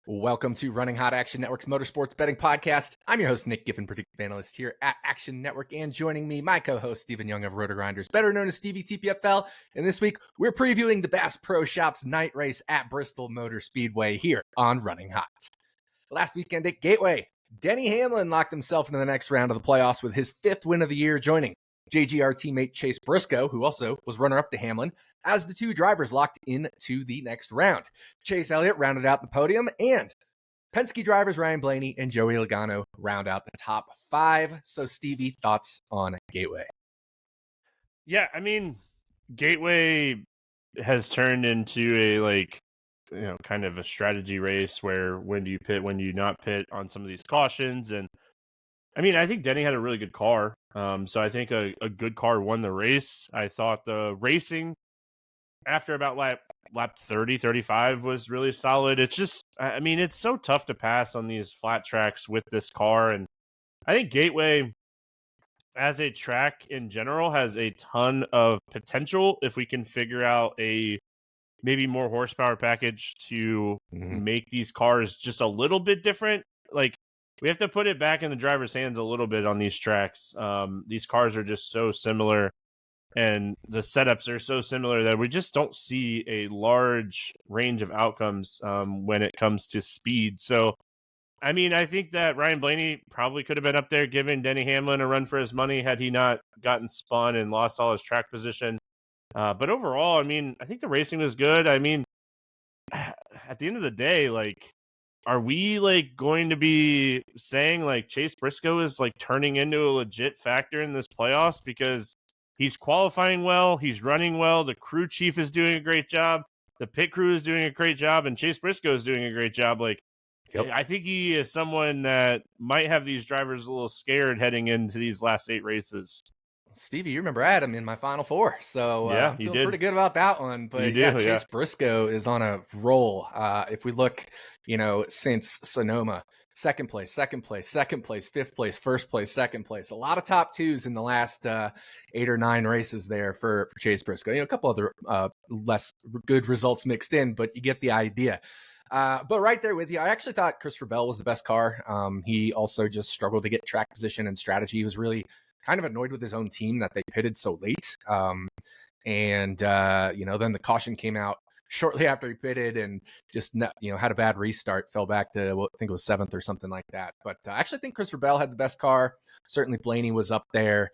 Welcome to Running Hot Action Network's Motorsports Betting Podcast. I'm your host, Nick Giffen, predictive analyst here at Action Network, and joining me, my co-host, Stephen Young of Roto Grinders, better known as Stevie TPFL. And this week, we're previewing the Bass Pro Shops night race at Bristol Motor Speedway here on Running Hot. Last weekend at Gateway, Denny Hamlin locked himself into the next round of the playoffs with his fifth win of the year, joining JGR teammate Chase Briscoe, who also was runner-up to Hamlin, as the two drivers locked into the next round. Chase Elliott rounded out the podium, and Penske drivers Ryan Blaney and Joey Logano round out the top five. So, Stevie, thoughts on Gateway? Yeah, I mean, Gateway has turned into a kind of a strategy race where when do you pit, when do you not pit on some of these cautions. And I mean, I think Denny had a really good car. So I think a good car won the race. I thought the racing after about lap 30, 35 was really solid. It's just, I mean, it's so tough to pass on these flat tracks with this car. And I think Gateway as a track in general has a ton of potential if we can figure out a maybe more horsepower package to make these cars just a little bit different. Like, we have to put it back in the driver's hands a little bit on these tracks. These cars are just so similar, and the setups are so similar that we just don't see a large range of outcomes when it comes to speed. So, I mean, I think that Ryan Blaney probably could have been up there giving Denny Hamlin a run for his money had he not gotten spun and lost all his track position. But overall, I mean, I think the racing was good. I mean, at the end of the day, like, are we going to be saying Chase Briscoe is turning into a legit factor in this playoffs because he's qualifying well, he's running well, the crew chief is doing a great job, the pit crew is doing a great job, and Chase Briscoe is doing a great job. Yep. I think he is someone that might have these drivers a little scared heading into these last 8 races. Stevie, you remember I had him in my Final Four, so yeah, I'm feeling pretty good about that one. But Chase Briscoe is on a roll. If we look, since Sonoma, second place, fifth place, first place, second place. A lot of top twos in the last 8 or 9 races there for Chase Briscoe. A couple other less good results mixed in, but you get the idea. But right there with you, I actually thought Christopher Bell was the best car. He also just struggled to get track position and strategy. He was really kind of annoyed with his own team that they pitted so late. Then the caution came out shortly after he pitted and just, had a bad restart, fell back to, I think it was 7th or something like that. But I actually think Christopher Bell had the best car. Certainly Blaney was up there,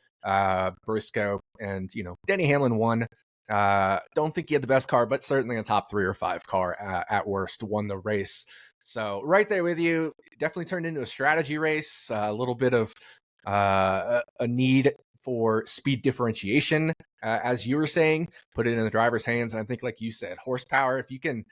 Briscoe, and, Denny Hamlin won. Don't think he had the best car, but certainly a top 3 or 5 car at worst, won the race. So right there with you, definitely turned into a strategy race, a little bit of a need for speed differentiation, as you were saying, put it in the driver's hands. And I think, like you said, horsepower, if you can,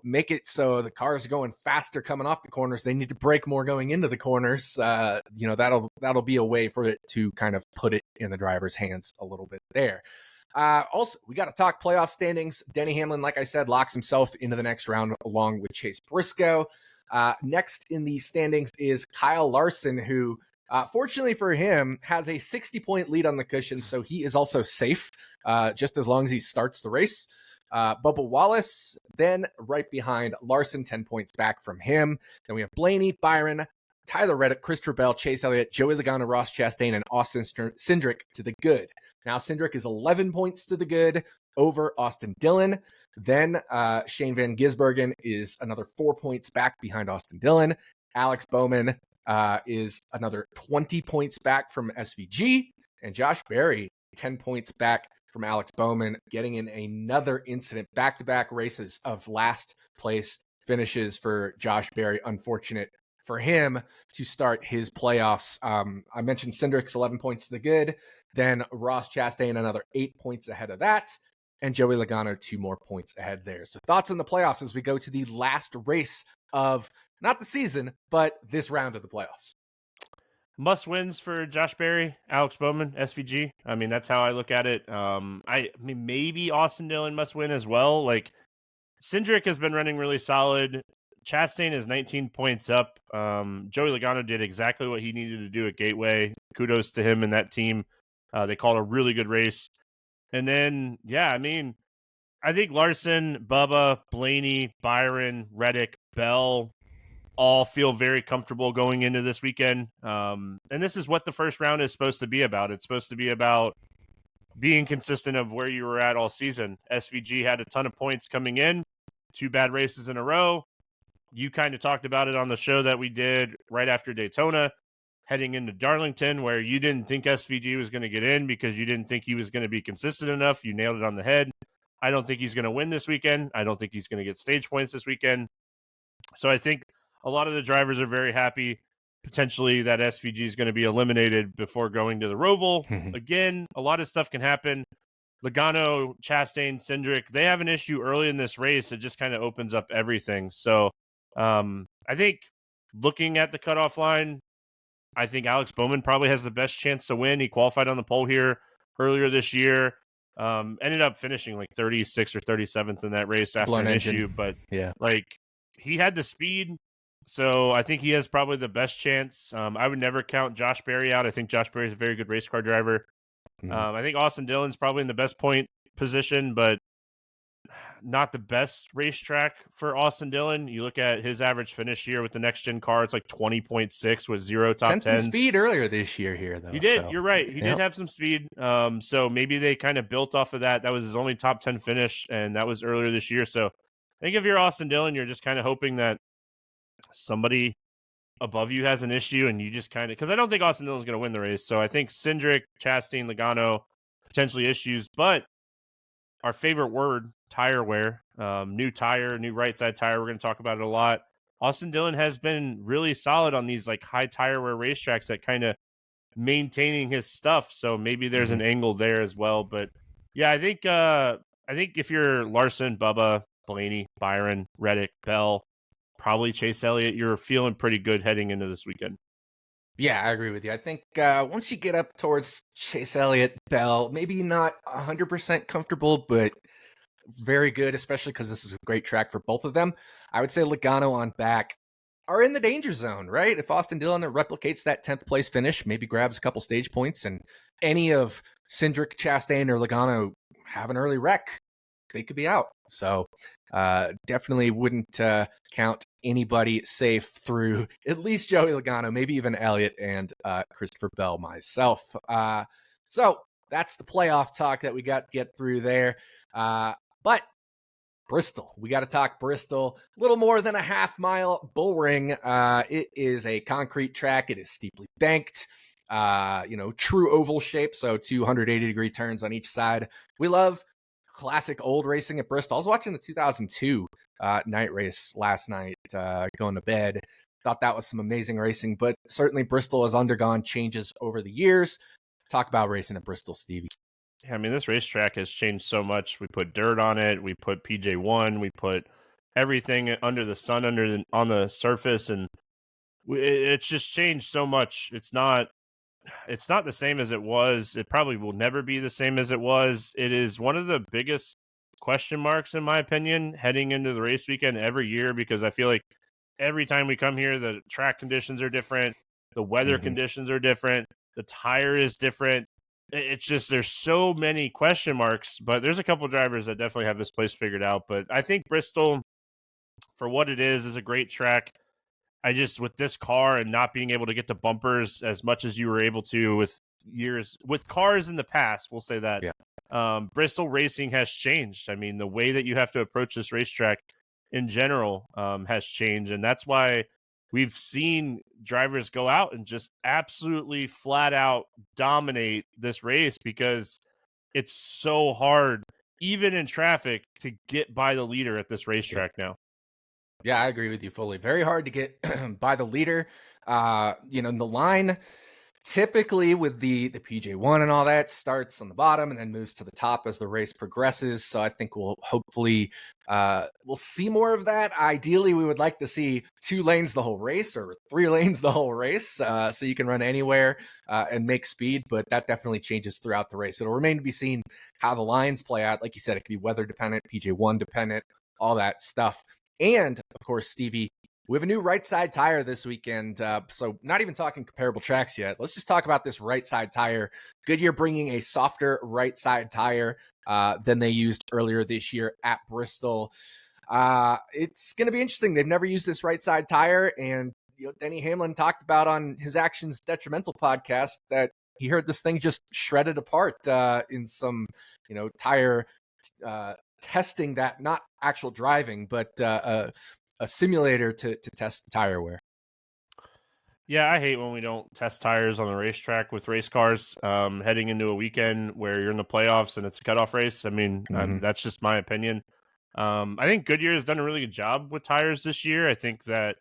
make it so the cars are going faster coming off the corners, they need to brake more going into the corners. That'll be a way for it to kind of put it in the driver's hands a little bit there. Also, we got to talk playoff standings. Denny Hamlin, like I said, locks himself into the next round along with Chase Briscoe. Next in the standings is Kyle Larson, who, fortunately for him, has a 60-point lead on the cushion, so he is also safe, just as long as he starts the race. Bubba Wallace, then right behind Larson, 10 points back from him. Then we have Blaney, Byron, Tyler Reddick, Christopher Bell, Chase Elliott, Joey Logano, Ross Chastain, and Austin Cindric to the good. Now, Cindric is 11 points to the good over Austin Dillon. Then Shane Van Gisbergen is another 4 points back behind Austin Dillon. Alex Bowman is another 20 points back from SVG. And Josh Berry, 10 points back from Alex Bowman, getting in another incident, back-to-back races of last place finishes for Josh Berry. Unfortunate for him to start his playoffs. I mentioned Cindric's 11 points to the good. Then Ross Chastain, another 8 points ahead of that. And Joey Logano, 2 more points ahead there. So thoughts on the playoffs as we go to the last race of not the season, but this round of the playoffs. Must wins for Josh Berry, Alex Bowman, SVG. I mean, that's how I look at it. I mean, maybe Austin Dillon must win as well. Cindric has been running really solid. Chastain is 19 points up. Joey Logano did exactly what he needed to do at Gateway. Kudos to him and that team. They called a really good race. And then, yeah, I mean, I think Larson, Bubba, Blaney, Byron, Reddick, Bell all feel very comfortable going into this weekend. And this is what the first round is supposed to be about. It's supposed to be about being consistent of where you were at all season. SVG had a ton of points coming in, 2 bad races in a row. You kind of talked about it on the show that we did right after Daytona, heading into Darlington, where you didn't think SVG was going to get in because you didn't think he was going to be consistent enough. You nailed it on the head. I don't think he's going to win this weekend. I don't think he's going to get stage points this weekend. So I think a lot of the drivers are very happy potentially that SVG is going to be eliminated before going to the Roval. Again, a lot of stuff can happen. Logano, Chastain, Cindric, they have an issue early in this race. It just kind of opens up everything. So I think looking at the cutoff line, I think Alex Bowman probably has the best chance to win. He qualified on the pole here earlier this year. Ended up finishing like 36th or 37th in that race after an issue. But yeah, like he had the speed. So I think he has probably the best chance. I would never count Josh Berry out. I think Josh Berry is a very good race car driver. I think Austin Dillon's probably in the best point position, but not the best racetrack for Austin Dillon. You look at his average finish here with the next gen car, it's like 20.6 with 0 top 10s. Speed earlier this year here, though. He did. So. You're right. He did have some speed. So maybe they kind of built off of that. That was his only top 10 finish, and that was earlier this year. So I think if you're Austin Dillon, you're just kind of hoping that somebody above you has an issue, and you just kind of, because I don't think Austin Dillon's going to win the race. So I think Cindric, Chastain, Logano, potentially issues, but our favorite word, tire wear, new tire, new right side tire. We're going to talk about it a lot. Austin Dillon has been really solid on these like high tire wear racetracks at kind of maintaining his stuff. So maybe there's an angle there as well. But yeah, I think if you're Larson, Bubba, Blaney, Byron, Reddick, Bell, probably Chase Elliott, you're feeling pretty good heading into this weekend. Yeah, I agree with you. I think once you get up towards Chase Elliott, Bell, maybe not 100% comfortable, but very good, especially because this is a great track for both of them. I would say Logano on back are in the danger zone, right? If Austin Dillon replicates that 10th place finish, maybe grabs a couple stage points, and any of Cindric, Chastain, or Logano have an early wreck, they could be out. So definitely wouldn't count anybody safe through at least Joey Logano, maybe even Elliott and Christopher Bell myself. So that's the playoff talk that we got to get through there. But Bristol, we got to talk Bristol. A little more than a half-mile bull ring. It is a concrete track. It is steeply banked. True oval shape, so 280-degree turns on each side. We love classic old racing at Bristol. I was watching the 2002 night race last night, going to bed. Thought that was some amazing racing, but certainly Bristol has undergone changes over the years. Talk about racing at Bristol, Stevie. Yeah, I mean, this racetrack has changed so much. We put dirt on it. We put PJ1. We put everything under the sun on the surface, and it's just changed so much. It's not the same as it was. It probably will never be the same as it was. It is one of the biggest question marks, in my opinion, heading into the race weekend every year, because I feel like every time we come here, the track conditions are different. The weather conditions are different. The tire is different. It's just, there's so many question marks, but there's a couple drivers that definitely have this place figured out. But I think Bristol, for what it is a great track. I just, with this car and not being able to get to bumpers as much as you were able to with cars in the past, we'll say that. Yeah. Bristol racing has changed. I mean, the way that you have to approach this racetrack in general has changed. And that's why we've seen drivers go out and just absolutely flat out dominate this race, because it's so hard, even in traffic, to get by the leader at this racetrack now. Yeah, I agree with you fully. Very hard to get by the leader. The line typically with the PJ1 and all that starts on the bottom and then moves to the top as the race progresses. So I think we'll hopefully we'll see more of that. Ideally, we would like to see 2 lanes the whole race, or 3 lanes the whole race, so you can run anywhere and make speed. But that definitely changes throughout the race. It'll remain to be seen how the lines play out. Like you said, it could be weather dependent, PJ1 dependent, all that stuff. And, of course, Stevie, We have a new right side tire this weekend. So not even talking comparable tracks yet. Let's just talk about this right side tire. Goodyear bringing a softer right side tire than they used earlier this year at Bristol. It's going to be interesting. They've never used this right side tire. And Denny Hamlin talked about on his Actions Detrimental podcast that he heard this thing just shredded apart in some, tire testing, that not actual driving, but a simulator to test the tire wear. Yeah, I hate when we don't test tires on the racetrack with race cars heading into a weekend where you're in the playoffs and it's a cutoff race. I mean, that's just my opinion. I think Goodyear has done a really good job with tires this year. I think that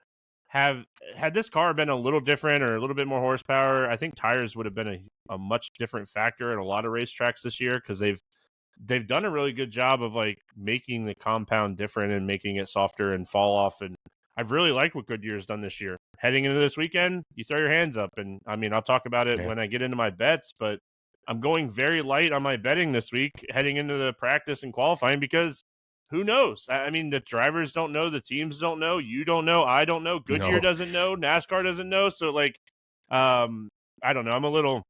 had this car been a little different or a little bit more horsepower, I think tires would have been a much different factor at a lot of racetracks this year, because they've done a really good job of like making the compound different and making it softer and fall off. And I've really liked what Goodyear's done this year. Heading into this weekend, you throw your hands up. And I mean, I'll talk about it when I get into my bets, but I'm going very light on my betting this week heading into the practice and qualifying, because who knows? I mean, the drivers don't know, the teams don't know, you don't know, I don't know, Goodyear doesn't know, NASCAR doesn't know. So like, I don't know.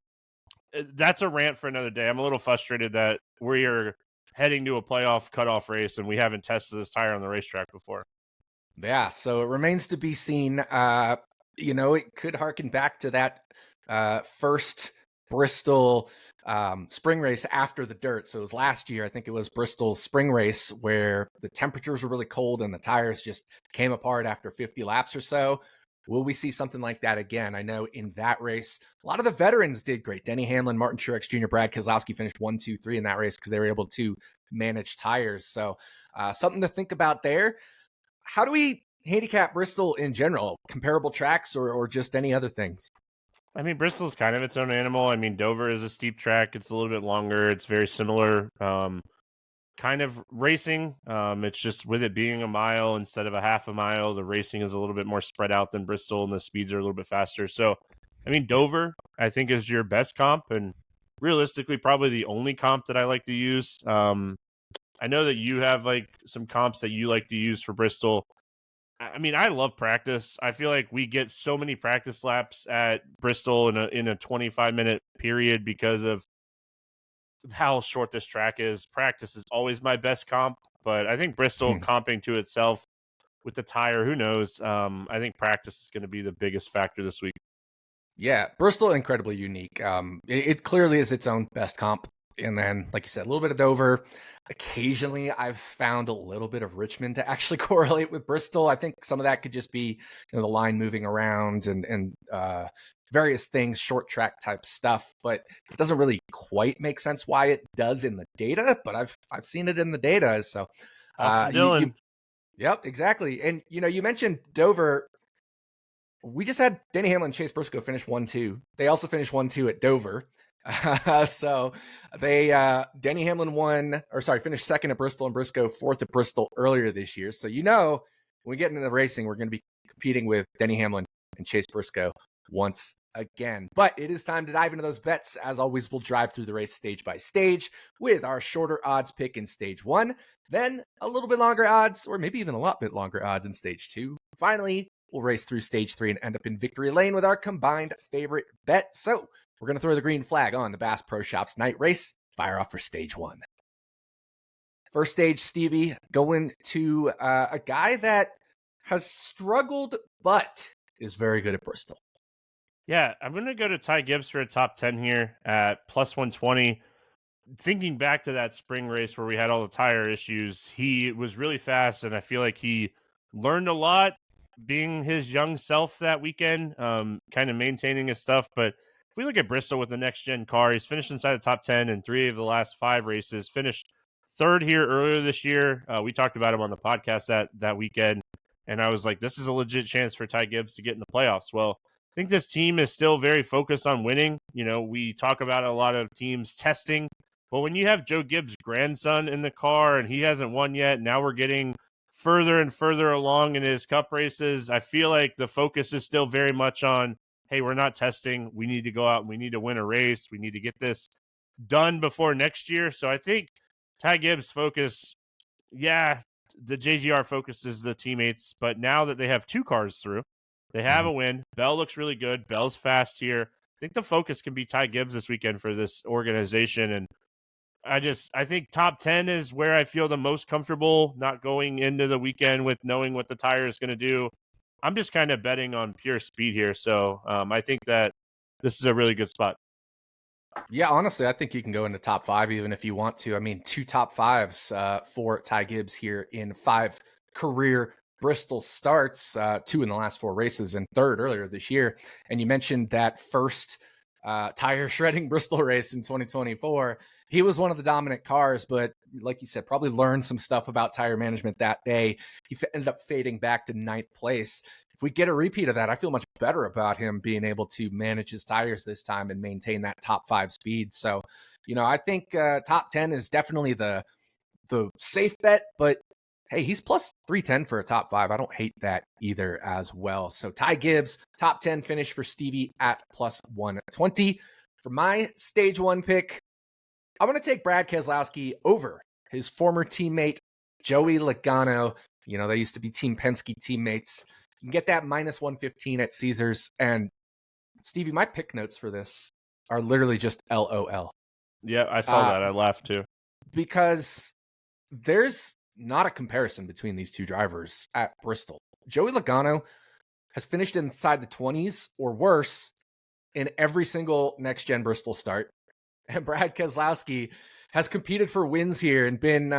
That's a rant for another day. I'm a little frustrated that we are heading to a playoff cutoff race and we haven't tested this tire on the racetrack before. Yeah, so it remains to be seen. It could harken back to that first Bristol spring race after the dirt. So it was last year, I think it was Bristol's spring race, where the temperatures were really cold and the tires just came apart after 50 laps or so. Will we see something like that again? I know in that race, a lot of the veterans did great. Denny Hamlin, Martin Truex Jr., Brad Keselowski finished 1, 2, 3 in that race because they were able to manage tires. So something to think about there. How do we handicap Bristol in general? Comparable tracks or just any other things? I mean, Bristol's kind of its own animal. I mean, Dover is a steep track. It's a little bit longer. It's very similar kind of racing. It's just with it being a mile instead of a half a mile, the racing is a little bit more spread out than Bristol, and the speeds are a little bit faster. So, I mean, Dover, I think, is your best comp, and realistically, probably the only comp that I like to use. I know that you have like some comps that you like to use for Bristol. I mean, I love practice. I feel like we get so many practice laps at Bristol in a 25-minute period because of how short this track is. Practice is always my best comp, but I think Bristol comping to itself with the tire, who knows? I think practice is going to be the biggest factor this week. Yeah, Bristol, incredibly unique. It clearly is its own best comp. And then, like you said, a little bit of Dover. Occasionally, I've found a little bit of Richmond to actually correlate with Bristol. I think some of that could just be the line moving around and various things, short track type stuff. But it doesn't really quite make sense why it does in the data. But I've seen it in the data. So, Austin Dillon. Yep, exactly. And you mentioned Dover. We just had Denny Hamlin and Chase Briscoe finish 1-2. They also finished 1-2 at Dover. So they Denny Hamlin finished second at Bristol and Briscoe fourth at Bristol earlier this year. So when we get into the racing, we're going to be competing with Denny Hamlin and Chase Briscoe once again. But it is time to dive into those bets. As always, we'll drive through the race stage by stage with our shorter odds pick in stage 1, then a little bit longer odds, or maybe even a lot bit longer odds in stage 2. Finally, we'll race through stage 3 and end up in victory lane with our combined favorite bet. So we're going to throw the green flag on the Bass Pro Shops night race. Fire off for stage 1. First stage, Stevie, going to a guy that has struggled but is very good at Bristol. Yeah, I'm going to go to Ty Gibbs for a top 10 here at plus 120. Thinking back to that spring race where we had all the tire issues, he was really fast, and I feel like he learned a lot being his young self that weekend, kind of maintaining his stuff. But if we look at Bristol with the next-gen car, he's finished inside the top 10 in 3 of the last 5 races, finished third here earlier this year. We talked about him on the podcast that weekend, and I was like, this is a legit chance for Ty Gibbs to get in the playoffs. Well, I think this team is still very focused on winning. We talk about a lot of teams testing, but when you have Joe Gibbs' grandson in the car and he hasn't won yet, now we're getting further and further along in his cup races, I feel like the focus is still very much on, hey, we're not testing. We need to go out and we need to win a race. We need to get this done before next year. So I think Ty Gibbs' focus, the JGR focuses the teammates, but now that they have 2 cars through, they have a win. Bell looks really good. Bell's fast here. I think the focus can be Ty Gibbs this weekend for this organization. And I think top 10 is where I feel the most comfortable, not going into the weekend with knowing what the tire is going to do. I'm just kind of betting on pure speed here. So I think that this is a really good spot. Yeah, honestly, I think you can go into top 5 even if you want to. I mean, 2 top 5s for Ty Gibbs here in 5 career Bristol starts, 2 in the last 4 races and 3rd earlier this year. And you mentioned that first tire shredding Bristol race in 2024. He was one of the dominant cars, but like you said, probably learned some stuff about tire management that day. He ended up fading back to 9th place. If we get a repeat of that, I feel much better about him being able to manage his tires this time and maintain that top 5 speed. So, I think top 10 is definitely the safe bet, but hey, he's plus 310 for a top 5. I don't hate that either as well. So Ty Gibbs, top 10 finish for Stevie at plus 120. For my stage 1 pick, I'm going to take Brad Keselowski over his former teammate, Joey Logano. They used to be Team Penske teammates. You can get that minus 115 at Caesars. And Stevie, my pick notes for this are literally just LOL. Yeah, I saw that. I laughed too. Because there's not a comparison between these 2 drivers at Bristol. Joey Logano has finished inside the 20s or worse in every single next-gen Bristol start. And Brad Keselowski has competed for wins here and been,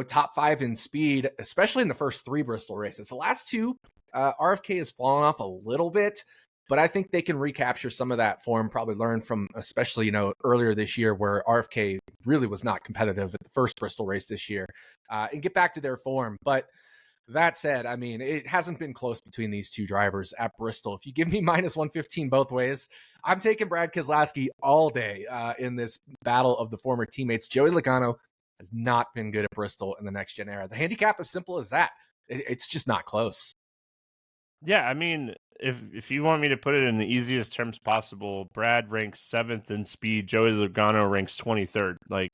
top 5 in speed, especially in the first 3 Bristol races. The last 2, RFK has fallen off a little bit, but I think they can recapture some of that form, probably learn from, especially, earlier this year where RFK really was not competitive at the first Bristol race this year, and get back to their form. But that said, I mean, it hasn't been close between these 2 drivers at Bristol. If you give me minus 115 both ways, I'm taking Brad Keselowski all day in this battle of the former teammates. Joey Logano has not been good at Bristol in the next-gen era. The handicap is simple as that. It's just not close. Yeah, I mean, if you want me to put it in the easiest terms possible, Brad ranks 7th in speed. Joey Logano ranks 23rd. Like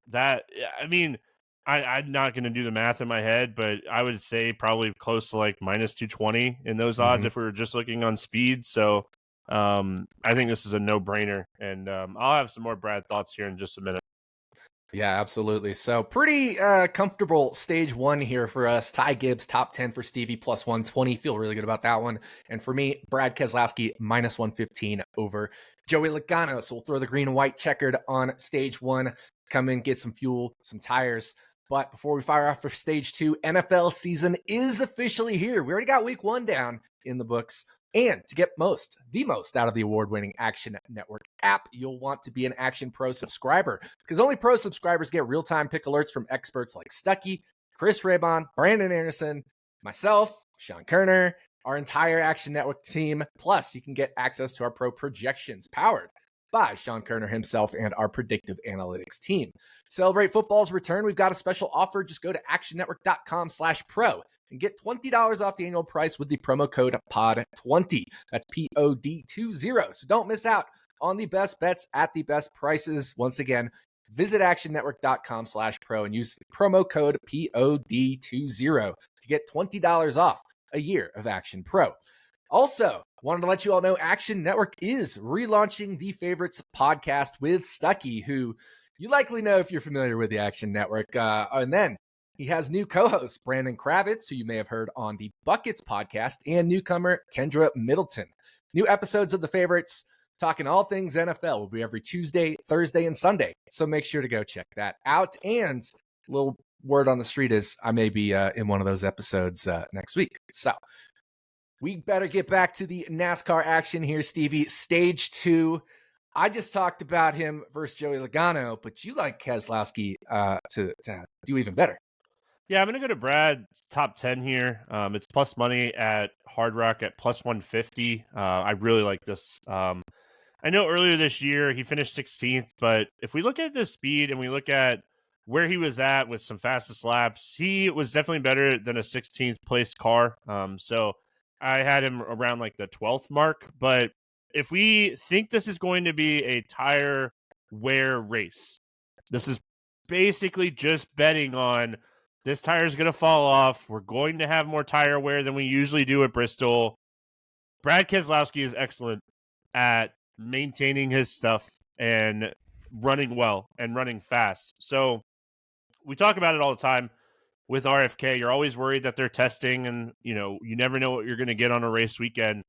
that. I mean, I'm not going to do the math in my head, but I would say probably close to like minus 220 in those odds if we were just looking on speed. So I think this is a no-brainer, and I'll have some more Brad thoughts here in just a minute. Yeah, absolutely. So pretty comfortable stage 1 here for us. Ty Gibbs, top 10 for Stevie, plus 120. Feel really good about that one. And for me, Brad Keselowski, minus 115 over Joey Logano. So we'll throw the green and white checkered on stage 1. Come in, get some fuel, some tires. But before we fire off for stage 2, NFL season is officially here. We already got week 1 down in the books. And to get the most out of the award-winning Action Network app, you'll want to be an Action Pro subscriber, because only Pro subscribers get real-time pick alerts from experts like Stuckey, Chris Raybon, Brandon Anderson, myself, Sean Kerner, our entire Action Network team. Plus, you can get access to our Pro projections powered by Sean Kerner himself and our predictive analytics team. Celebrate football's return. We've got a special offer. Just go to actionnetwork.com/pro and get $20 off the annual price with the promo code POD20. That's POD20. So don't miss out on the best bets at the best prices. Once again, visit actionnetwork.com/pro and use the promo code POD20 to get $20 off a year of Action Pro. Also, wanted to let you all know Action Network is relaunching the Favorites podcast with Stuckey, who you likely know if you're familiar with the Action Network. And then he has new co-host Brandon Kravitz, who you may have heard on the Buckets podcast, and newcomer Kendra Middleton. New episodes of the Favorites, talking all things NFL, will be every Tuesday, Thursday, and Sunday. So make sure to go check that out. And a little word on the street is I may be in one of those episodes next week. So we better get back to the NASCAR action here, Stevie. Stage 2. I just talked about him versus Joey Logano, but you like Keselowski to do even better. Yeah, I'm going to go to Brad, top 10 here. It's plus money at Hard Rock at plus 150. I really like this. I know earlier this year he finished 16th, but if we look at the speed and we look at where he was at with some fastest laps, he was definitely better than a 16th place car. So I had him around like the 12th mark. But if we think this is going to be a tire wear race, this is basically just betting on This tire is going to fall off. We're going to have more tire wear than we usually do at Bristol. Brad Keselowski is excellent at maintaining his stuff and running well and running fast. So we talk about it all the time with RFK. You're always worried that they're testing and, you never know what you're going to get on a race weekend.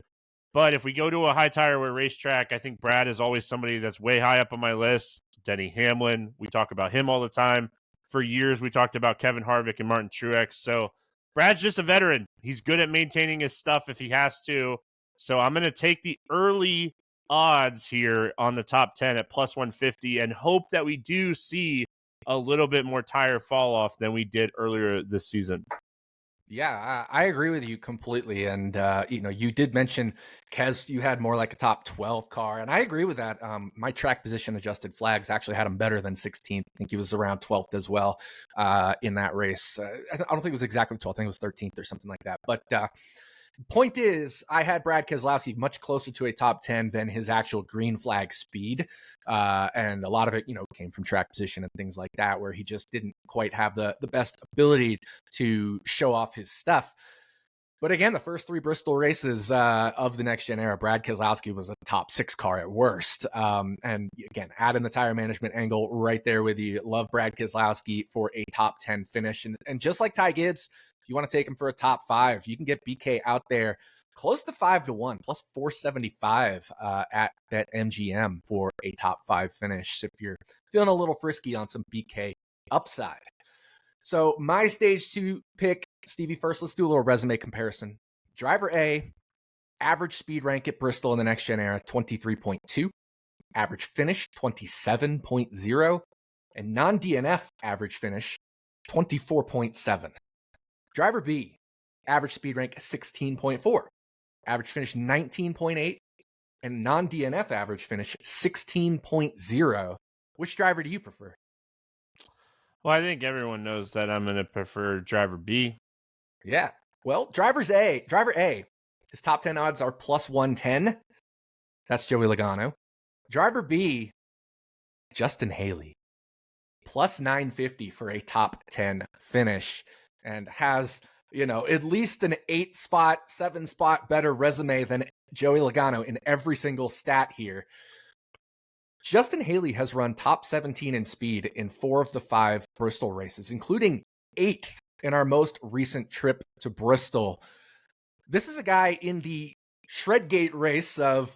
But if we go to a high tire wear racetrack, I think Brad is always somebody that's way high up on my list. Denny Hamlin, we talk about him all the time. For years, we talked about Kevin Harvick and Martin Truex. So Brad's just a veteran. He's good at maintaining his stuff if he has to. So I'm going to take the early odds here on the top 10 at plus 150 and hope that we do see a little bit more tire fall off than we did earlier this season. Yeah, I agree with you completely. And, you did mention, Kez, you had more like a top 12 car. And I agree with that. My track position adjusted flags actually had him better than 16th. I think he was around 12th as well in that race. I don't think it was exactly 12th. I think it was 13th or something like that. But point is, I had Brad Keselowski much closer to a top 10 than his actual green flag speed. And a lot of it, came from track position and things like that, where he just didn't quite have the best ability to show off his stuff. But again, the first 3 Bristol races of the next gen era, Brad Keselowski was a top 6 car at worst. And again, add in the tire management angle right there with you. Love Brad Keselowski for a top 10 finish. And just like Ty Gibbs, if you want to take him for a top 5, you can get BK out there close to 5-1, plus 475 at BetMGM for a top 5 finish if you're feeling a little frisky on some BK upside. So my stage 2 pick, Stevie, first, let's do a little resume comparison. Driver A, average speed rank at Bristol in the next gen era, 23.2. Average finish, 27.0. And non-DNF average finish, 24.7. Driver B, average speed rank 16.4, average finish 19.8, and non-DNF average finish 16.0. Which driver do you prefer? Well, I think everyone knows that I'm going to prefer driver B. Yeah. Well, driver A, his top 10 odds are plus 110. That's Joey Logano. Driver B, Justin Haley, plus 950 for a top 10 finish. And has, at least an 8-spot, 7-spot better resume than Joey Logano in every single stat here. Justin Haley has run top 17 in speed in 4 of the 5 Bristol races, including 8th in our most recent trip to Bristol. This is a guy in the Shredgate race of,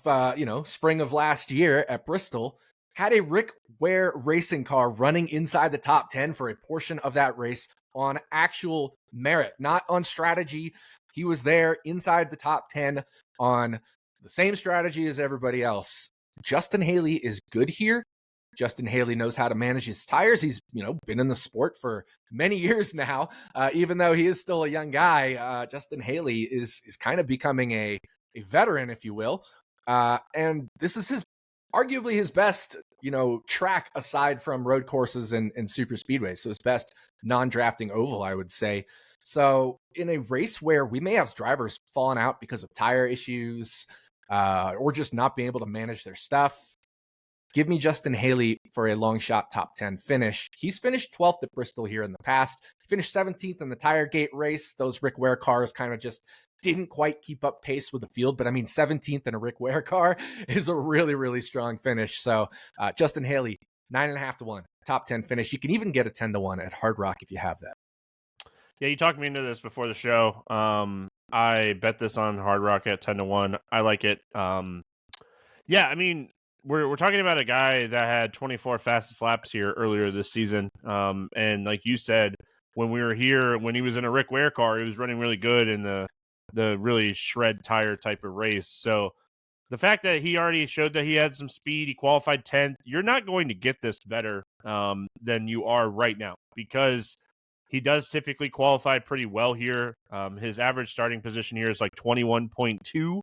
spring of last year at Bristol, had a Rick Ware racing car running inside the top 10 for a portion of that race on actual merit, not on strategy. He was there inside the top 10 on the same strategy as everybody else. Justin Haley is good here. Justin Haley knows how to manage his tires. He's, been in the sport for many years now. Even though he is still a young guy, Justin Haley is kind of becoming a veteran, if you will. And this is arguably his best, track aside from road courses and super speedways. So his best non-drafting oval, I would say. So in a race where we may have drivers falling out because of tire issues or just not being able to manage their stuff, give me Justin Haley for a long shot top 10 finish. He's finished 12th at Bristol here in the past. He finished 17th in the Tiregate race. Those Rick Ware cars kind of just didn't quite keep up pace with the field, but 17th in a Rick Ware car is a really, really strong finish. So Justin Haley, 9.5-1, top 10 finish. You can even get a 10-1 at Hard Rock if you have that. Yeah, you talked me into this before the show. I bet this on Hard Rock at 10-1. I like it. We're talking about a guy that had 24 fastest laps here earlier this season. And like you said, when we were here, when he was in a Rick Ware car, he was running really good in the really shred tire type of race. So the fact that he already showed that he had some speed, he qualified 10th, you're not going to get this better than you are right now, because he does typically qualify pretty well here. His average starting position here is like 21.2.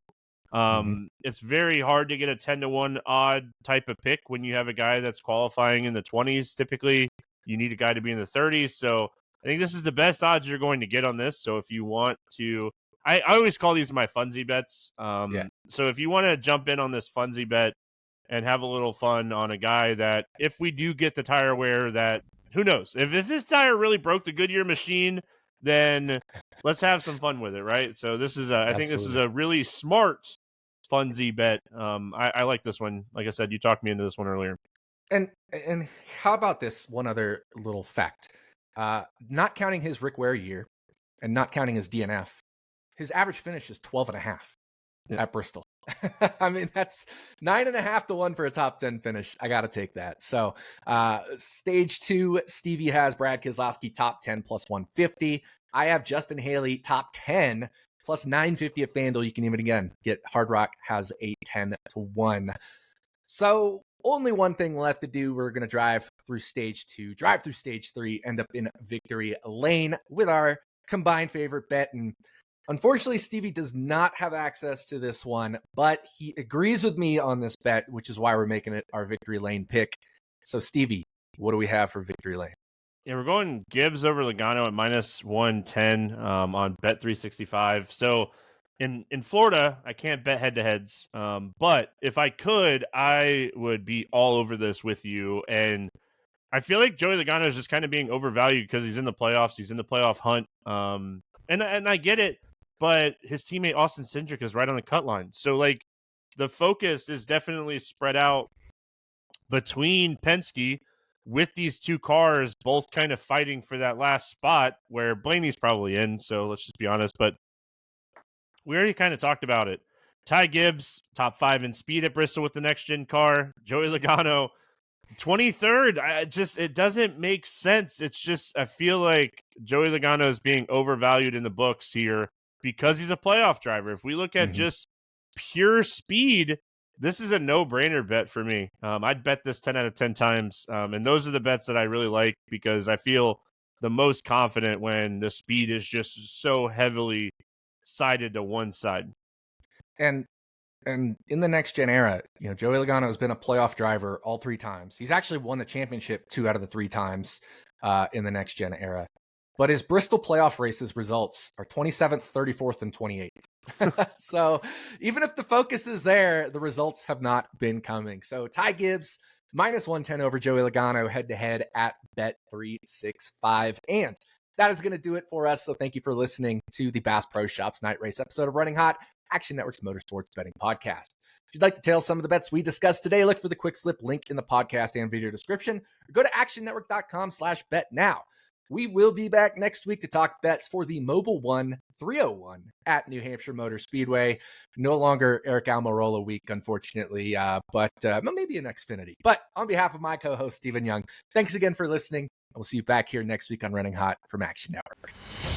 It's very hard to get a 10-1 odd type of pick when you have a guy that's qualifying in the 20s. Typically, you need a guy to be in the 30s. So I think this is the best odds you're going to get on this. So if you want to, I always call these my funsy bets. So if you want to jump in on this funsy bet and have a little fun on a guy that, if we do get the tire wear that Who knows? If this tire really broke the Goodyear machine, then let's have some fun with it, right? So this is, I think this is a really smart funsy bet. I like this one. Like I said, you talked me into this one earlier. And how about this one other little fact? Not counting his Rick Ware year and not counting his DNF, his average finish is 12.5 at Bristol. I mean, that's 9.5 to 1 for a top 10 finish. I got to take that. So stage 2, Stevie has Brad Keselowski top 10 plus 150. I have Justin Haley top 10 plus 950 at FanDuel. You can even again get Hard Rock has a 10 to 1. So only one thing left to do. We're going to drive through stage 2, drive through stage 3, end up in victory lane with our combined favorite bet. And unfortunately, Stevie does not have access to this one, but he agrees with me on this bet, which is why we're making it our victory lane pick. So Stevie, what do we have for victory lane? Yeah, we're going Gibbs over Logano at minus 110 on Bet 365. So in Florida, I can't bet head-to-heads, but if I could, I would be all over this with you. And I feel like Joey Logano is just kind of being overvalued because he's in the playoffs. He's in the playoff hunt. And I get it, but his teammate Austin Cindric is right on the cut line. So, like, the focus is definitely spread out between Penske with these two cars both kind of fighting for that last spot where Blaney's probably in. So let's just be honest. But we already kind of talked about it. Ty Gibbs, top 5 in speed at Bristol with the next-gen car. Joey Logano, 23rd. It doesn't make sense. It's just, I feel like Joey Logano is being overvalued in the books here because he's a playoff driver. If we look at just pure speed, this is a no-brainer bet for me. I'd bet this 10 out of 10 times. And those are the bets that I really like because I feel the most confident when the speed is just so heavily sided to one side. And in the next gen era, Joey Logano has been a playoff driver all 3 times. He's actually won the championship 2 out of the 3 times in the next gen era. But his Bristol playoff races results are 27th, 34th, and 28th. So even if the focus is there, the results have not been coming. So Ty Gibbs, minus 110 over Joey Logano head-to-head at Bet365. And that is going to do it for us. So thank you for listening to the Bass Pro Shops Night Race episode of Running Hot, Action Network's Motorsports Betting Podcast. If you'd like to tail some of the bets we discussed today, look for the quick slip link in the podcast and video description, or go to actionnetwork.com/bet now. We will be back next week to talk bets for the Mobile One 301 at New Hampshire Motor Speedway. No longer Eric Almirola week, unfortunately, but maybe an Xfinity. But on behalf of my co-host, Stephen Young, thanks again for listening. We'll see you back here next week on Running Hot from Action Network.